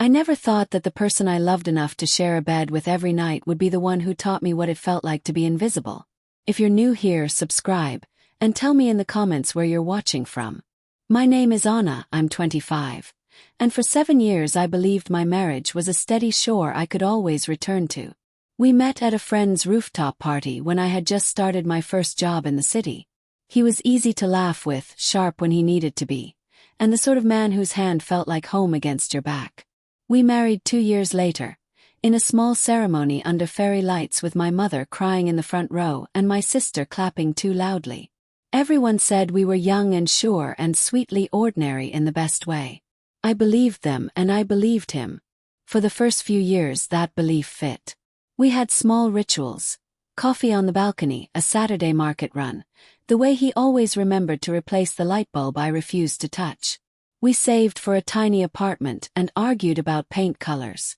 I never thought that the person I loved enough to share a bed with every night would be the one who taught me what it felt like to be invisible. If you're new here, subscribe, and tell me in the comments where you're watching from. My name is Anna, I'm 25. And for 7 years I believed my marriage was a steady shore I could always return to. We met at a friend's rooftop party when I had just started my first job in the city. He was easy to laugh with, sharp when he needed to be, and the sort of man whose hand felt like home against your back. We married 2 years later, in a small ceremony under fairy lights with my mother crying in the front row and my sister clapping too loudly. Everyone said we were young and sure and sweetly ordinary in the best way. I believed them and I believed him. For the first few years that belief fit. We had small rituals. Coffee on the balcony, a Saturday market run. The way he always remembered to replace the light bulb I refused to touch. We saved for a tiny apartment and argued about paint colors.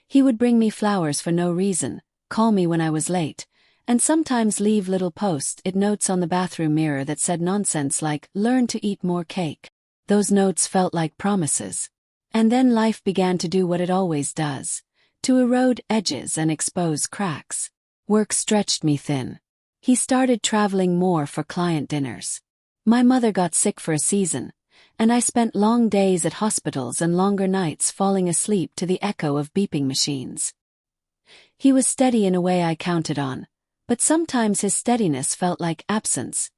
He would bring me flowers for no reason, call me when I was late, and sometimes leave little post-it notes on the bathroom mirror that said nonsense like, "Learn to eat more cake." Those notes felt like promises. And then life began to do what it always does, to erode edges and expose cracks. Work stretched me thin. He started traveling more for client dinners. My mother got sick for a season, and I spent long days at hospitals and longer nights falling asleep to the echo of beeping machines. He was steady in a way I counted on, but sometimes his steadiness felt like absence,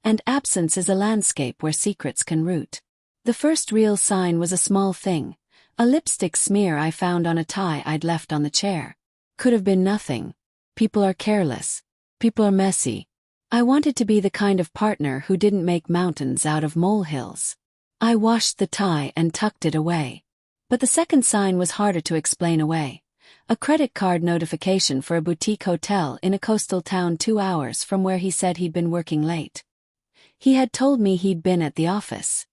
and absence is a landscape where secrets can root. The first real sign was a small thing, a lipstick smear I found on a tie I'd left on the chair. Could have been nothing. People are careless. People are messy. I wanted to be the kind of partner who didn't make mountains out of molehills. I washed the tie and tucked it away. But the second sign was harder to explain away. A credit card notification for a boutique hotel in a coastal town 2 hours from where he said he'd been working late. He had told me he'd been at the office.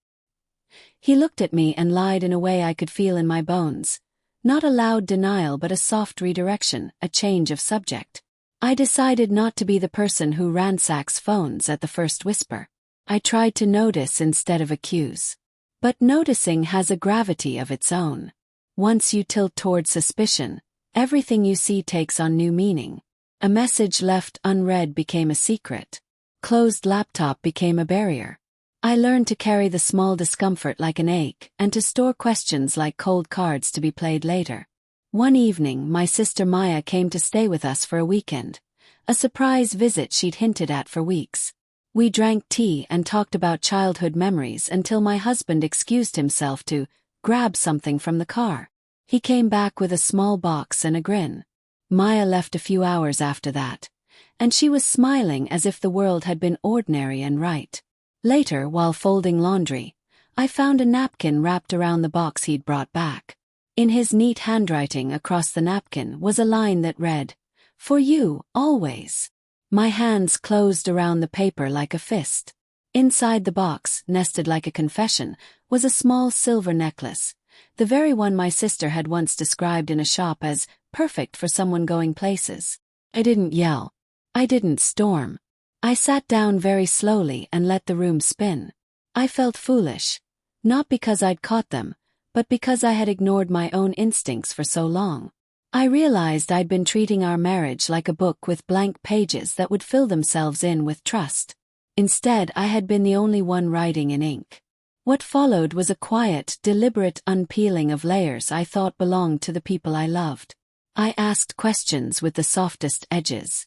He looked at me and lied in a way I could feel in my bones. Not a loud denial but a soft redirection, a change of subject. I decided not to be the person who ransacks phones at the first whisper. I tried to notice instead of accuse. But noticing has a gravity of its own. Once you tilt toward suspicion, everything you see takes on new meaning. A message left unread became a secret. Closed laptop became a barrier. I learned to carry the small discomfort like an ache and to store questions like cold cards to be played later. One evening, my sister Maya came to stay with us for a weekend. A surprise visit she'd hinted at for weeks. We drank tea and talked about childhood memories until my husband excused himself to grab something from the car. He came back with a small box and a grin. Maya left a few hours after that, and she was smiling as if the world had been ordinary and right. Later, while folding laundry, I found a napkin wrapped around the box he'd brought back. In his neat handwriting across the napkin was a line that read, "For you, always." My hands closed around the paper like a fist. Inside the box, nested like a confession, was a small silver necklace, the very one my sister had once described in a shop as perfect for someone going places. I didn't yell. I didn't storm. I sat down very slowly and let the room spin. I felt foolish, not because I'd caught them, but because I had ignored my own instincts for so long. I realized I'd been treating our marriage like a book with blank pages that would fill themselves in with trust. Instead, I had been the only one writing in ink. What followed was a quiet, deliberate unpeeling of layers I thought belonged to the people I loved. I asked questions with the softest edges.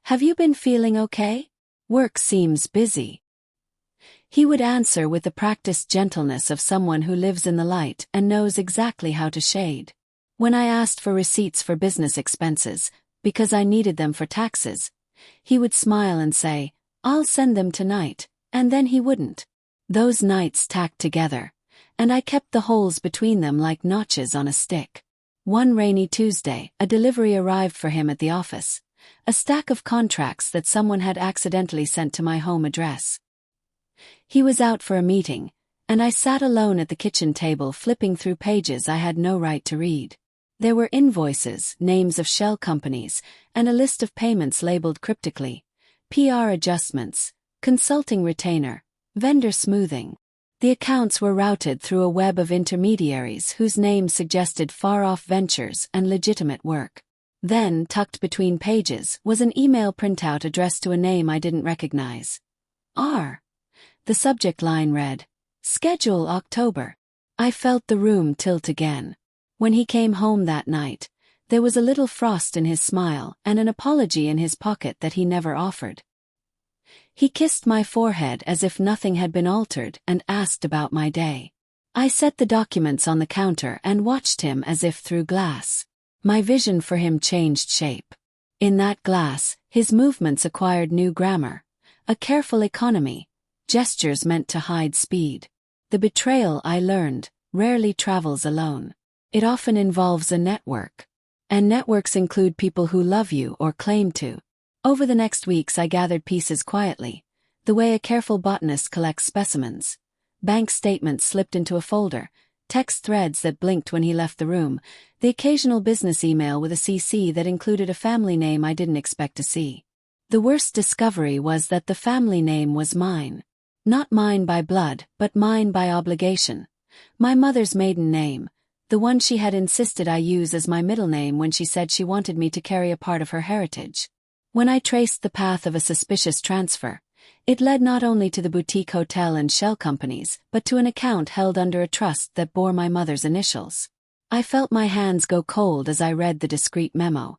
"Have you been feeling okay? Work seems busy." He would answer with the practiced gentleness of someone who lives in the light and knows exactly how to shade. When I asked for receipts for business expenses, because I needed them for taxes, he would smile and say, "I'll send them tonight," and then he wouldn't. Those nights tacked together, and I kept the holes between them like notches on a stick. One rainy Tuesday, a delivery arrived for him at the office, a stack of contracts that someone had accidentally sent to my home address. He was out for a meeting, and I sat alone at the kitchen table flipping through pages I had no right to read. There were invoices, names of shell companies, and a list of payments labeled cryptically: PR adjustments, consulting retainer, vendor smoothing. The accounts were routed through a web of intermediaries whose names suggested far-off ventures and legitimate work. Then, tucked between pages, was an email printout addressed to a name I didn't recognize. R. The subject line read, "Schedule October." I felt the room tilt again. When he came home that night, there was a little frost in his smile and an apology in his pocket that he never offered. He kissed my forehead as if nothing had been altered and asked about my day. I set the documents on the counter and watched him as if through glass. My vision for him changed shape. In that glass, his movements acquired new grammar, a careful economy, gestures meant to hide speed. The betrayal, I learned, rarely travels alone. It often involves a network. And networks include people who love you or claim to. Over the next weeks I gathered pieces quietly, the way a careful botanist collects specimens. Bank statements slipped into a folder, text threads that blinked when he left the room, the occasional business email with a CC that included a family name I didn't expect to see. The worst discovery was that the family name was mine. Not mine by blood, but mine by obligation. My mother's maiden name, the one she had insisted I use as my middle name when she said she wanted me to carry a part of her heritage. When I traced the path of a suspicious transfer, it led not only to the boutique hotel and shell companies, but to an account held under a trust that bore my mother's initials. I felt my hands go cold as I read the discreet memo.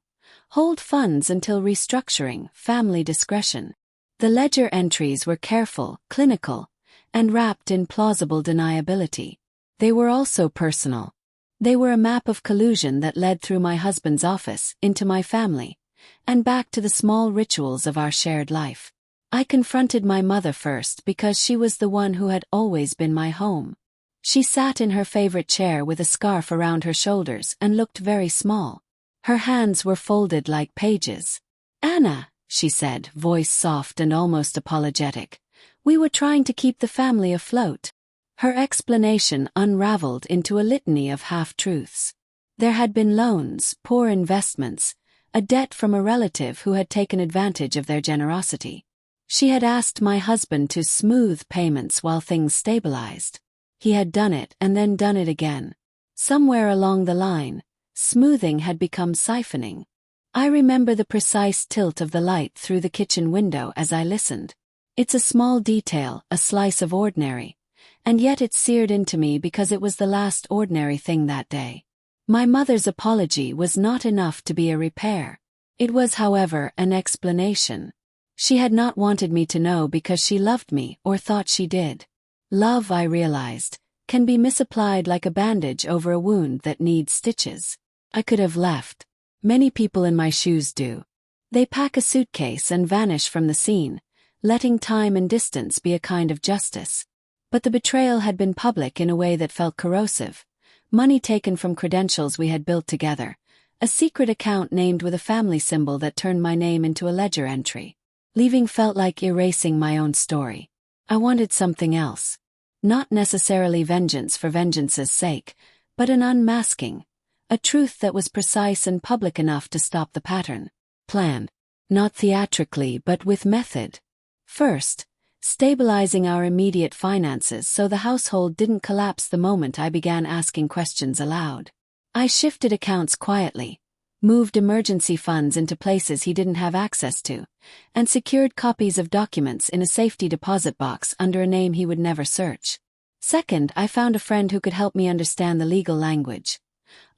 Hold funds until restructuring, family discretion. The ledger entries were careful, clinical, and wrapped in plausible deniability. They were also personal. They were a map of collusion that led through my husband's office, into my family, and back to the small rituals of our shared life. I confronted my mother first because she was the one who had always been my home. She sat in her favorite chair with a scarf around her shoulders and looked very small. Her hands were folded like pages. "Anna," she said, voice soft and almost apologetic, "we were trying to keep the family afloat." Her explanation unraveled into a litany of half-truths. There had been loans, poor investments, a debt from a relative who had taken advantage of their generosity. She had asked my husband to smooth payments while things stabilized. He had done it and then done it again. Somewhere along the line, smoothing had become siphoning. I remember the precise tilt of the light through the kitchen window as I listened. It's a small detail, a slice of ordinary, and yet it seared into me because it was the last ordinary thing that day. My mother's apology was not enough to be a repair. It was, however, an explanation. She had not wanted me to know because she loved me or thought she did. Love, I realized, can be misapplied like a bandage over a wound that needs stitches. I could have left. Many people in my shoes do. They pack a suitcase and vanish from the scene, letting time and distance be a kind of justice. But the betrayal had been public in a way that felt corrosive. Money taken from credentials we had built together, a secret account named with a family symbol that turned my name into a ledger entry. Leaving felt like erasing my own story. I wanted something else. Not necessarily vengeance for vengeance's sake, but an unmasking. A truth that was precise and public enough to stop the pattern. Planned. Not theatrically but with method. First, stabilizing our immediate finances so the household didn't collapse the moment I began asking questions aloud. I shifted accounts quietly, moved emergency funds into places he didn't have access to, and secured copies of documents in a safety deposit box under a name he would never search. Second, I found a friend who could help me understand the legal language.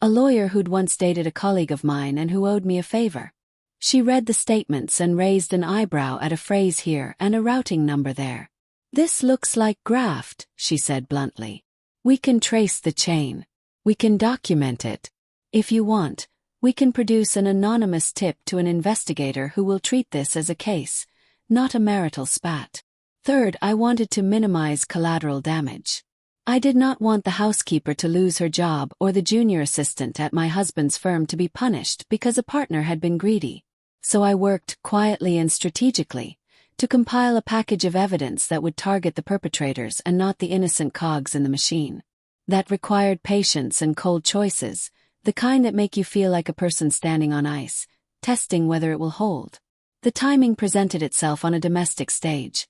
A lawyer who'd once dated a colleague of mine and who owed me a favor. She read the statements and raised an eyebrow at a phrase here and a routing number there. "This looks like graft," she said bluntly. "We can trace the chain. We can document it. If you want, we can produce an anonymous tip to an investigator who will treat this as a case, not a marital spat." Third, I wanted to minimize collateral damage. I did not want the housekeeper to lose her job or the junior assistant at my husband's firm to be punished because a partner had been greedy. So I worked, quietly and strategically, to compile a package of evidence that would target the perpetrators and not the innocent cogs in the machine. That required patience and cold choices, the kind that make you feel like a person standing on ice, testing whether it will hold. The timing presented itself on a domestic stage.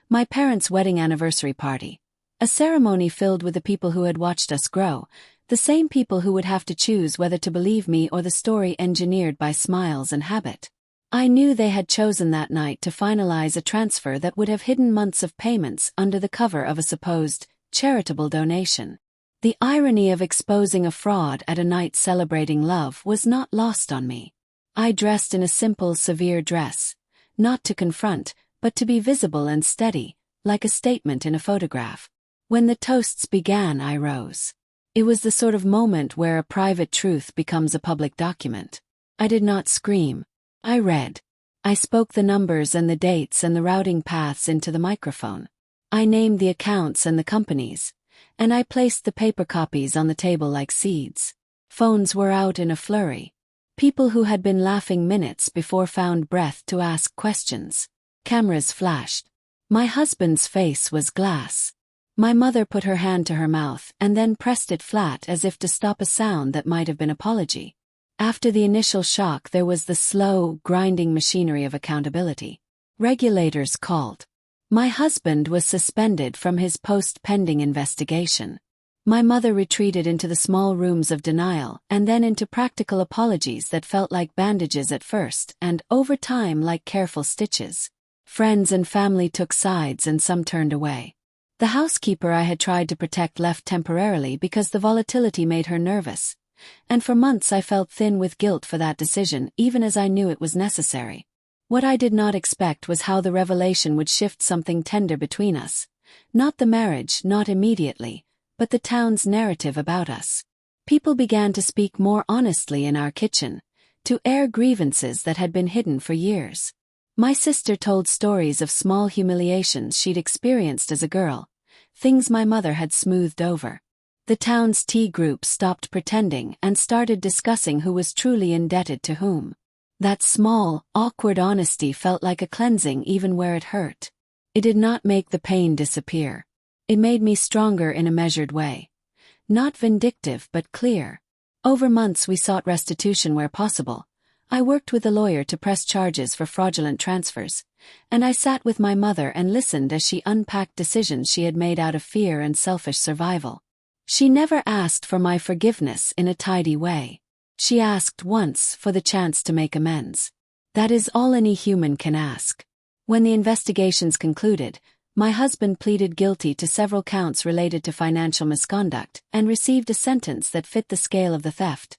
My parents' wedding anniversary party. A ceremony filled with the people who had watched us grow, the same people who would have to choose whether to believe me or the story engineered by smiles and habit. I knew they had chosen that night to finalize a transfer that would have hidden months of payments under the cover of a supposed charitable donation. The irony of exposing a fraud at a night celebrating love was not lost on me. I dressed in a simple, severe dress, not to confront, but to be visible and steady, like a statement in a photograph. When the toasts began, I rose. It was the sort of moment where a private truth becomes a public document. I did not scream. I read. I spoke the numbers and the dates and the routing paths into the microphone. I named the accounts and the companies, and I placed the paper copies on the table like seeds. Phones were out in a flurry. People who had been laughing minutes before found breath to ask questions. Cameras flashed. My husband's face was glass. My mother put her hand to her mouth and then pressed it flat as if to stop a sound that might have been apology. After the initial shock, there was the slow, grinding machinery of accountability. Regulators called. My husband was suspended from his post pending investigation. My mother retreated into the small rooms of denial and then into practical apologies that felt like bandages at first and, over time, like careful stitches. Friends and family took sides and some turned away. The housekeeper I had tried to protect left temporarily because the volatility made her nervous. And for months I felt thin with guilt for that decision, even as I knew it was necessary. What I did not expect was how the revelation would shift something tender between us. Not the marriage, not immediately, but the town's narrative about us. People began to speak more honestly in our kitchen, to air grievances that had been hidden for years. My sister told stories of small humiliations she'd experienced as a girl, things my mother had smoothed over. The town's tea group stopped pretending and started discussing who was truly indebted to whom. That small, awkward honesty felt like a cleansing even where it hurt. It did not make the pain disappear. It made me stronger in a measured way. Not vindictive but clear. Over months we sought restitution where possible. I worked with a lawyer to press charges for fraudulent transfers, and I sat with my mother and listened as she unpacked decisions she had made out of fear and selfish survival. She never asked for my forgiveness in a tidy way. She asked once for the chance to make amends. That is all any human can ask. When the investigations concluded, my husband pleaded guilty to several counts related to financial misconduct and received a sentence that fit the scale of the theft.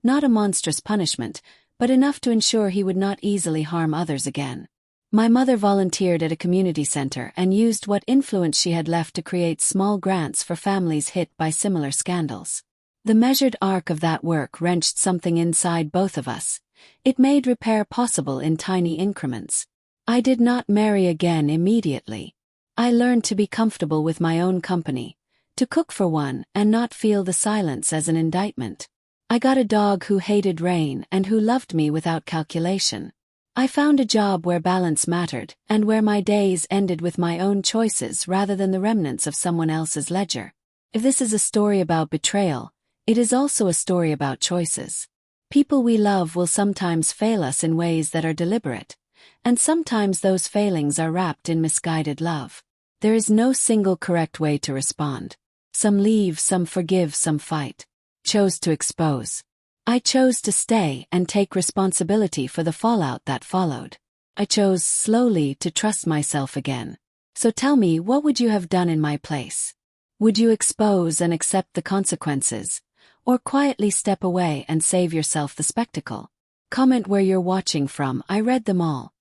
Not a monstrous punishment, but enough to ensure he would not easily harm others again. My mother volunteered at a community center and used what influence she had left to create small grants for families hit by similar scandals. The measured arc of that work wrenched something inside both of us. It made repair possible in tiny increments. I did not marry again immediately. I learned to be comfortable with my own company, to cook for one and not feel the silence as an indictment. I got a dog who hated rain and who loved me without calculation. I found a job where balance mattered and where my days ended with my own choices rather than the remnants of someone else's ledger. If this is a story about betrayal, it is also a story about choices. People we love will sometimes fail us in ways that are deliberate, and sometimes those failings are wrapped in misguided love. There is no single correct way to respond. Some leave, some forgive, some fight. Chose to expose. I chose to stay and take responsibility for the fallout that followed. I chose slowly to trust myself again. So tell me, what would you have done in my place? Would you expose and accept the consequences, or quietly step away and save yourself the spectacle? Comment where you're watching from. I read them all.